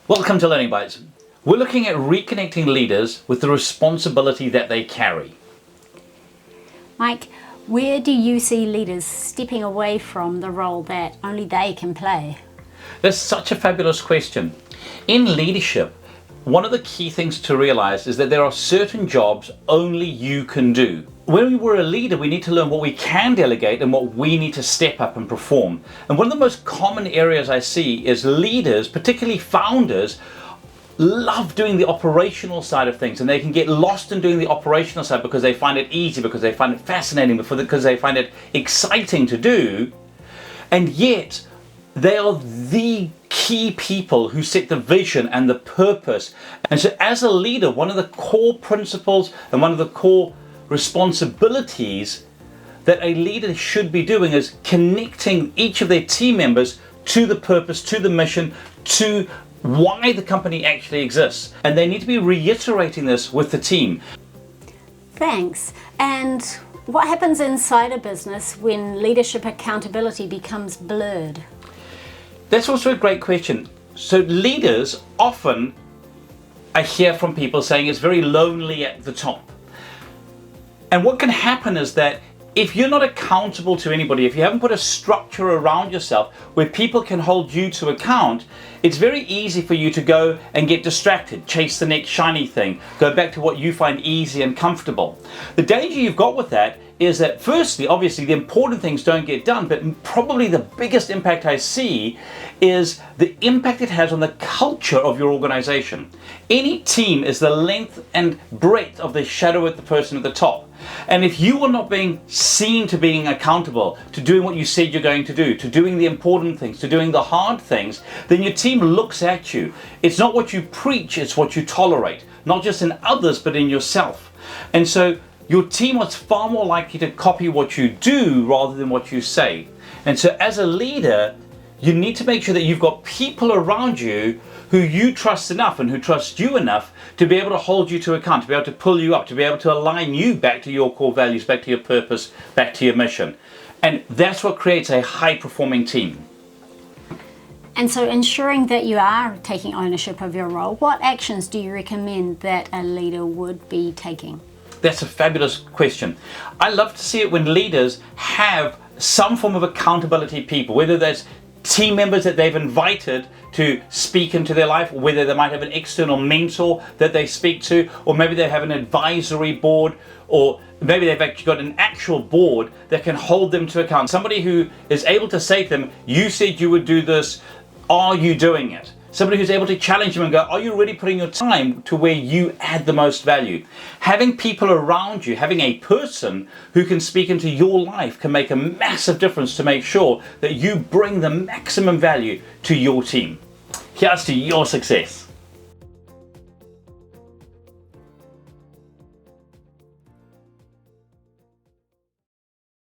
Welcome to Learning Bites. We're looking at reconnecting leaders with the responsibility that they carry. Mike, where do you see leaders stepping away from the role that only they can play? That's such a fabulous question. In leadership, one of the key things to realize is that there are certain jobs only you can do. When we're a leader, we need to learn what we can delegate and what we need to step up and perform. And one of the most common areas I see is leaders, particularly founders, love doing the operational side of things, and they can get lost in doing the operational side because they find it easy, because they find it fascinating, because they find it exciting to do. And yet, they are the key people who set the vision and the purpose. And so as a leader, one of the core principles and one of the core responsibilities that a leader should be doing is connecting each of their team members to the purpose, to the mission, to why the company actually exists. And they need to be reiterating this with the team. Thanks. And what happens inside a business when leadership accountability becomes blurred? That's also a great question. So leaders often, I hear from people saying it's very lonely at the top. And what can happen is that if you're not accountable to anybody, if you haven't put a structure around yourself where people can hold you to account, it's very easy for you to go and get distracted, chase the next shiny thing, go back to what you find easy and comfortable. The danger you've got with that is that firstly, obviously the important things don't get done, but probably the biggest impact I see is the impact it has on the culture of your organization. Any team is the length and breadth of the shadow at the person at the top. And if you are not being seen to being accountable, to doing what you said you're going to do, to doing the important things, to doing the hard things, then your team looks at you. It's not what you preach, it's what you tolerate, not just in others, but in yourself. And so your team is far more likely to copy what you do rather than what you say. And so as a leader, you need to make sure that you've got people around you who you trust enough and who trust you enough to be able to hold you to account, to be able to pull you up, to be able to align you back to your core values, back to your purpose, back to your mission. And that's what creates a high-performing team. And so ensuring that you are taking ownership of your role, what actions do you recommend that a leader would be taking? That's a fabulous question. I love to see it when leaders have some form of accountability people, whether that's team members that they've invited to speak into their life, or whether they might have an external mentor that they speak to, or maybe they have an advisory board, or maybe they've actually got an actual board that can hold them to account. Somebody who is able to say to them, you said you would do this, are you doing it? Somebody who's able to challenge them and go, are you really putting your time to where you add the most value? Having people around you, having a person who can speak into your life can make a massive difference to make sure that you bring the maximum value to your team. Here's to your success.